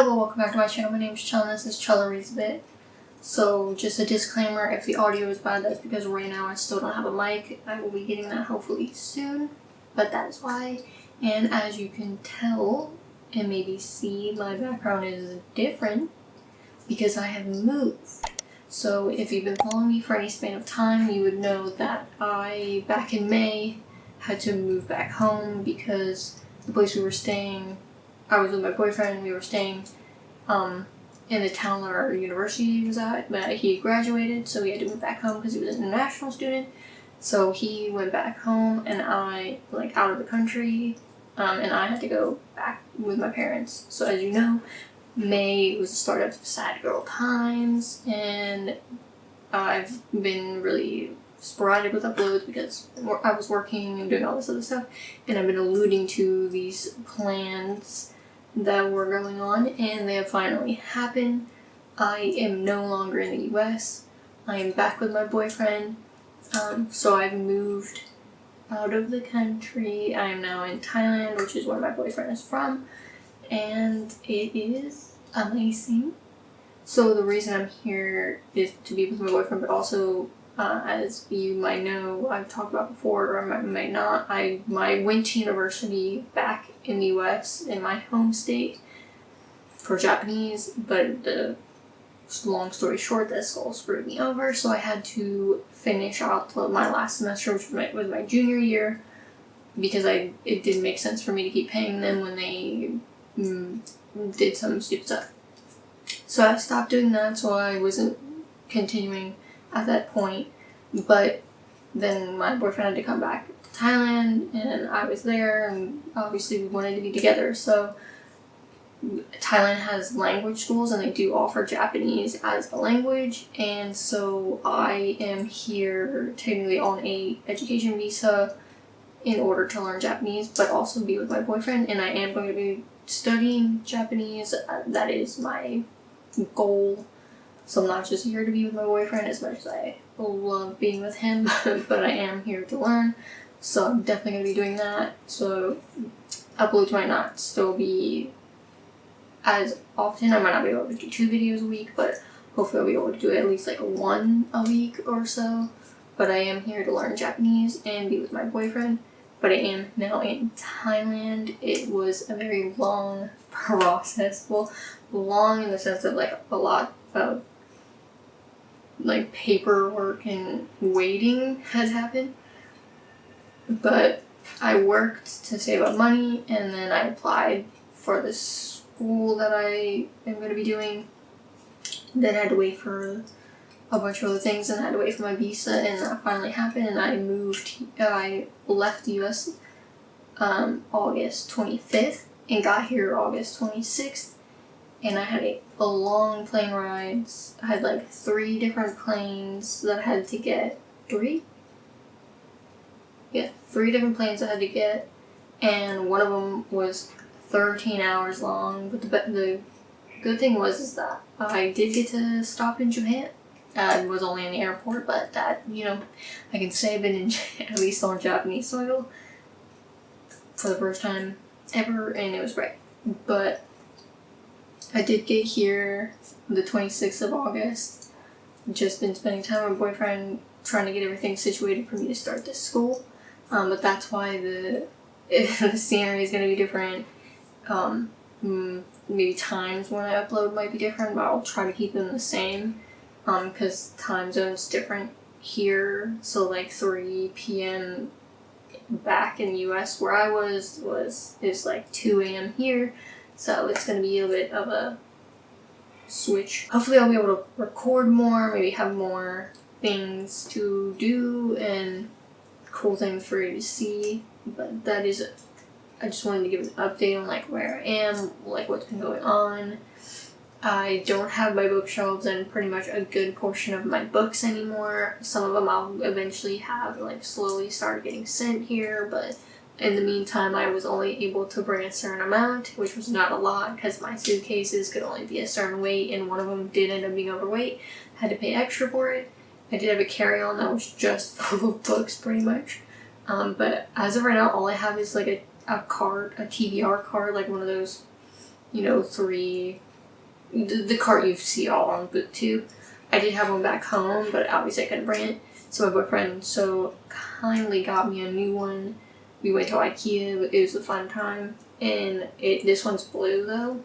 Hello, welcome back to my channel. My name is Chell and this is Chella Reads a Bit. So just a disclaimer, if the audio is bad, that's because right now I still don't have a mic. I will be getting that hopefully soon, but that is why. And as you can tell and maybe see, my background is different because I have moved. So if you've been following me for any span of time, you would know that I, back in May, had to move back home because the place we were staying, I was with my boyfriend, we were staying in the town that our university was at, but he graduated, so he had to move back home because he was an international student. So he went back home and I, out of the country, and I had to go back with my parents. So as you know, May was the start of sad girl times, and I've been really sporadic with uploads because I was working and doing all this other stuff, and I've been alluding to these plans that were going on, and they have finally happened. I am no longer in the US. I am back with my boyfriend. So I've moved out of the country. I am now in Thailand, which is where my boyfriend is from, and it is amazing. So the reason I'm here is to be with my boyfriend, but also as you might know, I've talked about before, or I might not, I went to university back in the US, in my home state, for Japanese, but the long story short, that all screwed me over, so I had to finish out my last semester, which was my junior year, because it didn't make sense for me to keep paying them when they did some stupid stuff. So I stopped doing that, so I wasn't continuing at that point, but then my boyfriend had to come back to Thailand, and I was there, and obviously we wanted to be together. So Thailand has language schools, and they do offer Japanese as a language, and so I am here technically on a education visa in order to learn Japanese, but also be with my boyfriend, and I am going to be studying Japanese. That is my goal. So I'm not just here to be with my boyfriend as much as I love being with him, but I am here to learn. So I'm definitely going to be doing that. So uploads might not still be as often. I might not be able to do 2 videos a week, but hopefully I'll be able to do at least one a week or so. But I am here to learn Japanese and be with my boyfriend. But I am now in Thailand. It was a very long process. Well, long in the sense of a lot of paperwork and waiting has happened, but I worked to save up money, and then I applied for the school that I am going to be doing. Then I had to wait for a bunch of other things, and I had to wait for my visa, and that finally happened, and I left the US August 25th and got here August 26th. And I had a long plane rides. I had 3 different planes that I had to get. 3? Yeah, 3 different planes I had to get. And one of them was 13 hours long. But the good thing is that I did get to stop in Japan. I was only in the airport, but that, I can say I've been at least on Japanese soil for the first time ever, and it was great. But I did get here the 26th of August. Just been spending time with my boyfriend, trying to get everything situated for me to start this school. But that's why the scenery is going to be different. Maybe times when I upload might be different, but I'll try to keep them the same. Because time zone's different here. So 3 p.m. back in the US where I was 2 a.m. here. So it's going to be a bit of a switch. Hopefully I'll be able to record more, maybe have more things to do and cool things for you to see. But that is it. I just wanted to give an update on where I am, what's been going on. I don't have my bookshelves and pretty much a good portion of my books anymore. Some of them I'll eventually have slowly start getting sent here, but in the meantime, I was only able to bring a certain amount, which was not a lot because my suitcases could only be a certain weight, and one of them did end up being overweight. I had to pay extra for it. I did have a carry-on that was just full of books, pretty much. But as of right now, all I have is a card, a TBR card, one of those, 3 the cart you see all on BookTube. I did have one back home, but obviously I couldn't bring it. So my boyfriend so kindly got me a new one. We went to IKEA, but it was a fun time. And this one's blue though.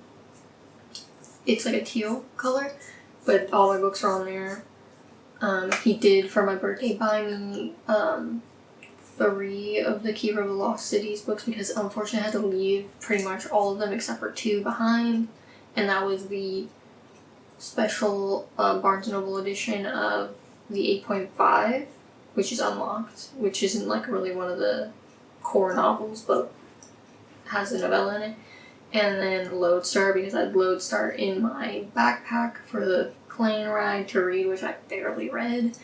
It's like a teal color, but all my books are on there. He did, for my birthday, buy me 3 of the Keeper of the Lost Cities books because unfortunately I had to leave pretty much all of them except for 2 behind. And that was the special Barnes & Noble edition of the 8.5, which is unlocked, which isn't like really one of the core novels, but has a novella in it. And then Lodestar, because I had Lodestar in my backpack for the plane ride to read, which I barely read.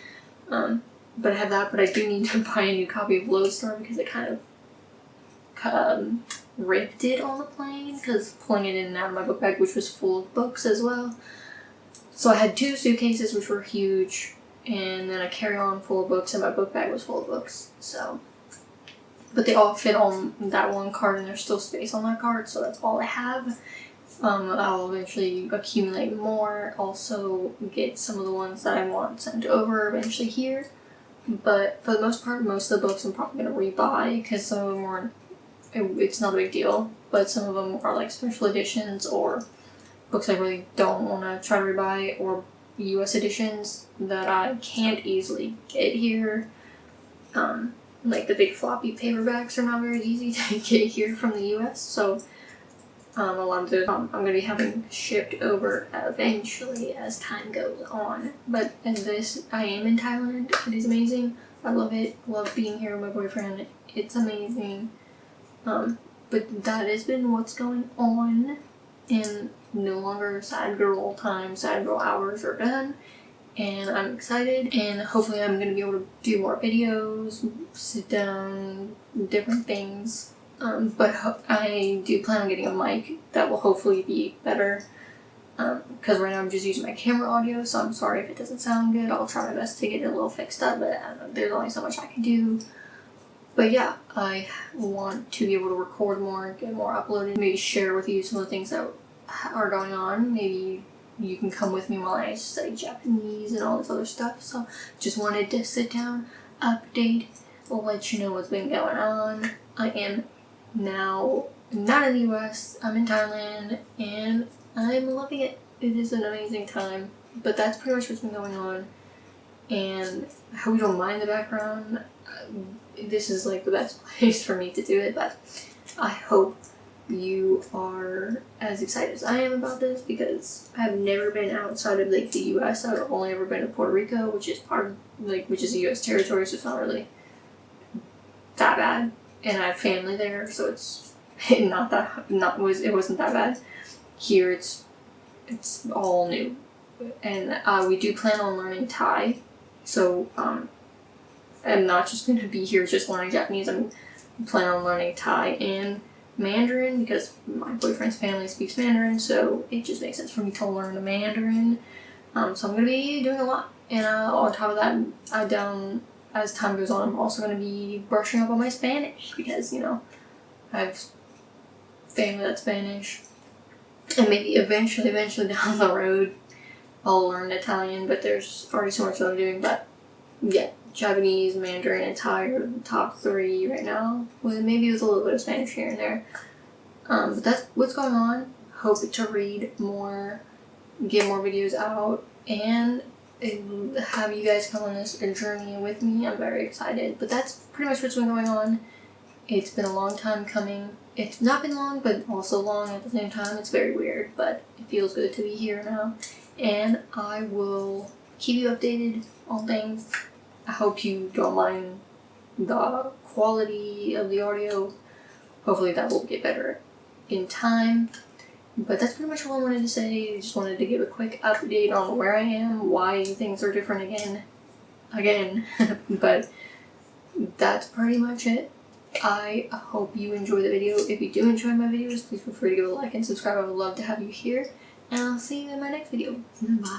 But I have that, but I do need to buy a new copy of Lodestar because it kind of ripped it on the plane because pulling it in and out of my book bag, which was full of books as well. So I had 2 suitcases, which were huge, and then a carry-on full of books, and my book bag was full of books. So, but they all fit on that one cart, and there's still space on that cart, so that's all I have. I'll eventually accumulate more, also get some of the ones that I want sent over eventually here. But for the most part, most of the books I'm probably going to rebuy because some of them weren't, it's not a big deal, but some of them are like special editions or books I really don't want to try to rebuy, or US editions that I can't easily get here. Like the big floppy paperbacks are not very easy to get here from the US, so a lot of those I'm going to be having shipped over eventually as time goes on. But in this, I am in Thailand. It is amazing. I love it. Love being here with my boyfriend. It's amazing. But that has been what's going on. And no longer sad girl time, sad girl hours are done. And I'm excited. And hopefully I'm going to be able to do more videos, sit down, different things. But I do plan on getting a mic that will hopefully be better, because right now I'm just using my camera audio, so I'm sorry if it doesn't sound good. I'll try my best to get it a little fixed up, but there's only so much I can do. But yeah, I want to be able to record more, get more uploaded, maybe share with you some of the things that are going on. Maybe you can come with me while I study Japanese and all this other stuff. So just wanted to sit down, update, let you know what's been going on. I am now not in the US, I'm in Thailand, and I'm loving it. It is an amazing time, but that's pretty much what's been going on, and I hope you don't mind the background. This is like the best place for me to do it, but I hope you are as excited as I am about this, because I've never been outside of like the US. I've only ever been to Puerto Rico, which is part of which is a US territory, so it's not really that bad. And I have family there, so it's it wasn't that bad. Here it's all new, and we do plan on learning Thai. So I'm not just going to be here just learning Japanese. I'm planning on learning Thai and Mandarin because my boyfriend's family speaks Mandarin, so it just makes sense for me to learn the Mandarin. So I'm going to be doing a lot, and on top of that, as time goes on, I'm also going to be brushing up on my Spanish because, you know, I have family that's Spanish. And maybe eventually down the road, I'll learn Italian, but there's already so much that I'm doing. But yeah, Japanese, Mandarin, and Thai are the top 3 right now, maybe with a little bit of Spanish here and there. But that's what's going on. Hope to read more, get more videos out, and have you guys come on this journey with me. I'm very excited. But that's pretty much what's been going on. It's been a long time coming. It's not been long, but also long at the same time. It's very weird, but it feels good to be here now. And I will keep you updated on things. I hope you don't mind the quality of the audio. Hopefully that will get better in time. But that's pretty much all I wanted to say. I just wanted to give a quick update on where I am, why things are different again. But that's pretty much it. I hope you enjoy the video. If you do enjoy my videos, please feel free to give a like and subscribe. I would love to have you here. And I'll see you in my next video. Bye.